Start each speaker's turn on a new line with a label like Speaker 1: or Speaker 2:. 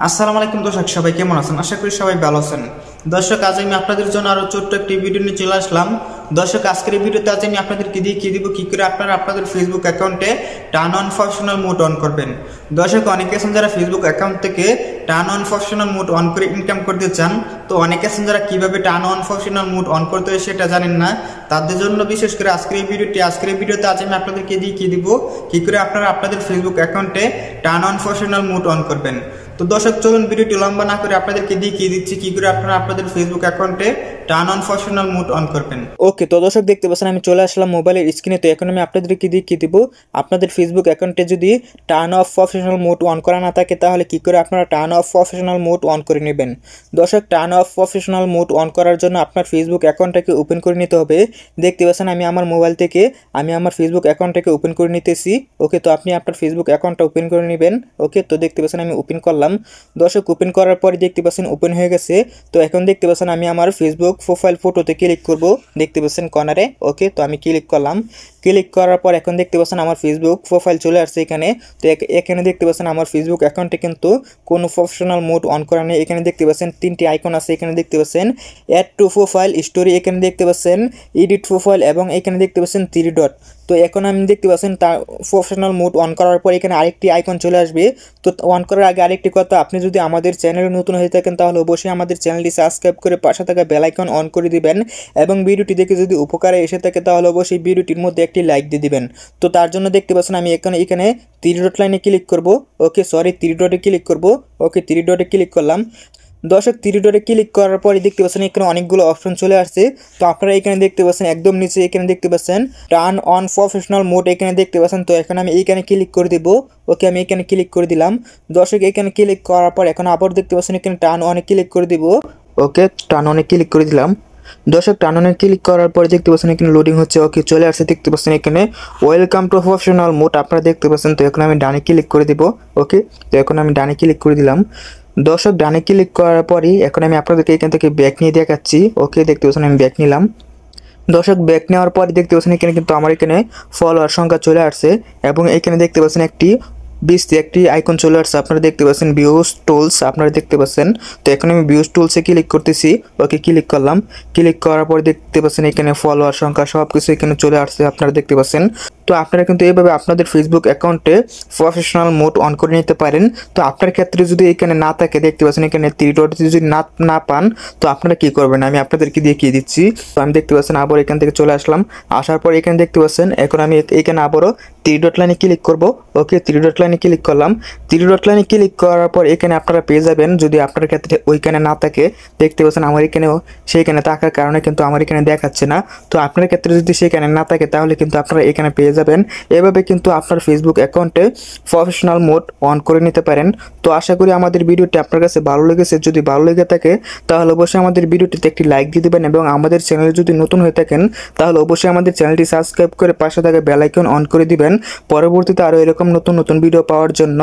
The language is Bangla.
Speaker 1: আসসালামু আলাইকুম দর্শক, সবাই কেমন আছেন? আশা করি সবাই ভালো আছেন। দর্শক, আজ আমি আপনাদের জন্য আরো ছোট্ট একটি ভিডিও নিয়ে চলে আসলাম। দর্শক, আজকের এই ভিডিওতে আজ আমি আপনাদেরকে কি দিব কি করে আপনারা আপনাদের ফেসবুক অ্যাকাউন্টে turn on professional mode on করবেন। দর্শক, অনেকে আছেন যারা ফেসবুক অ্যাকাউন্ট থেকে turn on professional mode on করে ইনকাম করতে চান। তো অনেকে আছেন যারা কিভাবে turn on professional mode on করতে হয় সেটা জানেন না। তাদের জন্য বিশেষ করে আজকের এই ভিডিওতে আজ আমি আপনাদেরকে কি দিব কি করে আপনারা আপনাদের ফেসবুক অ্যাকাউন্টে turn on professional mode on করবেন। তো দর্শক, চলুন ভিডিওটি লম্বা না করে আপনাদেরকে দেখিয়ে দিচ্ছি কি করে আপনারা আপনাদের ফেসবুক অ্যাকাউন্টে turn on professional mode on করবেন। ওকে, তো দর্শক দেখতে পাচ্ছেন আমি চলে আসলাম মোবাইলের স্ক্রিনে। তো এখন আমি আপনাদেরকে দেখিয়ে দিব আপনাদের ফেসবুক অ্যাকাউন্টে যদি turn off professional mode on করা না থাকে তাহলে কি করে আপনারা turn off professional mode on করে নেবেন। দর্শক, turn off professional mode on করার জন্য আপনার ফেসবুক অ্যাকাউন্টটাকে ওপেন করে নিতে হবে। দেখতে পাচ্ছেন আমি আমার মোবাইল থেকে আমার ফেসবুক অ্যাকাউন্টটাকে ওপেন করে নিতেছি। ওকে, তো আপনি আপনার ফেসবুক অ্যাকাউন্টটা ওপেন করে নেবেন। ওকে, তো দেখতে পাচ্ছেন আমি ওপেন করলাম। দর্শক, ওপেন করার পরে দেখতে পাচ্ছেন ওপেন হয়ে গেছে। তো এখন দেখতে পাচ্ছেন আমি আমার ফেসবুক প্রোফাইল ফটোতে ক্লিক করব, দেখতে পাচ্ছেন কর্নারে। ওকে, তো আমি ক্লিক করলাম। ক্লিক করার পর এখন দেখতে পাচ্ছেন আমার ফেসবুক প্রোফাইল চলে আসছে এখানে। তো এখানে দেখতে পাচ্ছেন আমার ফেসবুক অ্যাকাউন্টে কিন্তু কোনো প্রফেশনাল মোড অন করা নেই। এখানে দেখতে পাচ্ছেন তিনটি আইকন আছে। এখানে দেখতে পাচ্ছেন অ্যাড টু প্রোফাইল, স্টোরি, এখানে দেখতে পাচ্ছেন এডিট প্রোফাইল এবং এখানে দেখতে পাচ্ছেন 3 ডট। তো এখন আমি দেখতে পাচ্ছেন তার প্রফেশনাল মোড অন করার পর এখানে আরেকটি আইকন চলে আসবে। তো অন করার আগে আরেকটি কথা, আপনি যদি আমাদের চ্যানেলে নতুন হয়ে থাকেন তাহলে অবশ্যই আমাদের চ্যানেলটি সাবস্ক্রাইব করে পাশে থাকা বেল আইকন অন করে দিবেন এবং ভিডিওটি দেখে যদি উপকারে এসে থাকে তাহলে অবশ্যই ভিডিওটির মধ্যে একটি লাইক দিয়ে দিবেন। তো তার জন্য দেখতে পাচ্ছেন আমি এখানে 3 ডট লাইনে ক্লিক করব। ওকে, সরি, 3 ডটে ক্লিক করব। ওকে, 3 ডটে ক্লিক করলাম। দর্শক, 3 ডটে ক্লিক করার পরে দেখতে পাচ্ছেন এখানে অনেকগুলো অপশন চলে আসছে। তো আপনারা এখানে দেখতে পাচ্ছেন একদম নিচে এখানে দেখতে পাচ্ছেন টার্ন অন প্রফেশনাল মোড, এখানে দেখতে পাচ্ছেন। তো এখন আমি এইখানে ক্লিক করে দিব। ওকে, আমি এখানে ক্লিক করে দিলাম। দর্শক, এখানে ক্লিক করার পর এখন আবার দেখতে পাচ্ছেন এখানে টার্ন অনে ক্লিক করে দিব। ওকে, টার্ন অনে ক্লিক করে দিলাম। দর্শক, টার্ন অনে ক্লিক করার পরে দেখতে পাচ্ছেন এখানে লোডিং হচ্ছে। ওকে, চলে আসছে। দেখতে পাচ্ছেন এখানে ওয়েলকাম টু প্রফেশনাল মোড আপনারা দেখতে পাচ্ছেন। তো এখন আমি ডানে ক্লিক করে দিব। ওকে, তো এখন আমি ডানে ক্লিক করে দিলাম। দর্শক, ডানে ক্লিক করার পরই এখন আমি আপনাদেরকে এখান থেকে ব্যাক নিয়ে দেখাচ্ছি। ওকে, দেখতে পাচ্ছেন আমি ব্যাক নিলাম। দর্শক, ব্যাক নেওয়ার পরে দেখতে পাচ্ছেন এখানে কিন্তু আমার এখানে ফলোয়ার সংখ্যা চলে আসছে এবং এখানে দেখতে পাচ্ছেন একটি আইকন চলে আসছে। আপনারা দেখতে পাচ্ছেন ভিউজ টুলস, আপনারা দেখতে পাচ্ছেন। তো এখন আমি ভিউজ টুলসে ক্লিক করতেছি। ওকে, ক্লিক করলাম। ক্লিক করার পরে দেখতে পাচ্ছেন এখানে ফলোয়ার সংখ্যা সব কিছু এখানে চলে আসছে, আপনারা দেখতে পাচ্ছেন। তো আপনারা কিন্তু এইভাবে আপনাদের ফেসবুক অ্যাকাউন্টে প্রফেশনাল মোড অন করে নিতে পারেন। তো আপনার ক্ষেত্রে যদি এখানে না থাকে, দেখতে পাচ্ছেন এখানে 3 ডট যদি না পান তো আপনারা কি করবেন আমি আপনাদেরকে দেখিয়ে দিচ্ছি। তো আমি দেখতে পাচ্ছেন আবার এখান থেকে চলে আসলাম। আসার পর এখানে দেখতে পাচ্ছেন এখন আমি এখানে আবারও 3 ডট লাইনে ক্লিক করব। ওকে, 3 ডট লাইনে ক্লিক করলাম। 3 ডট লাইনে ক্লিক করার পর এখানে আপনারা পেয়ে যাবেন, যদি আপনার ক্ষেত্রে ওইখানে না থাকে, দেখতে পাচ্ছেন আমার এখানেও সেইখানে থাকার কারণে কিন্তু আমার এখানে দেখাচ্ছে না। তো আপনার ক্ষেত্রে যদি সেখানে না থাকে তাহলে কিন্তু আপনারা এখানে পেয়ে যাবেন। এভাবে কিন্তু আপনার ফেসবুক অ্যাকাউন্টে প্রফেশনাল মোড অন করে নিতে পারেন। তো আশা করি আমাদের ভিডিওটি আপনার কাছে ভালো লেগেছে। যদি ভালো লেগে থাকে তাহলে অবশ্যই আমাদের ভিডিওটিতে একটি লাইক দিয়ে দেবেন এবং আমাদের চ্যানেলে যদি নতুন হয়ে থাকেন তাহলে অবশ্যই আমাদের চ্যানেলটি সাবস্ক্রাইব করে পাশে থাকা বেল আইকন অন করে দিবেন পরবর্তীতে আরও এরকম নতুন নতুন ভিডিও পাওয়ার জন্য।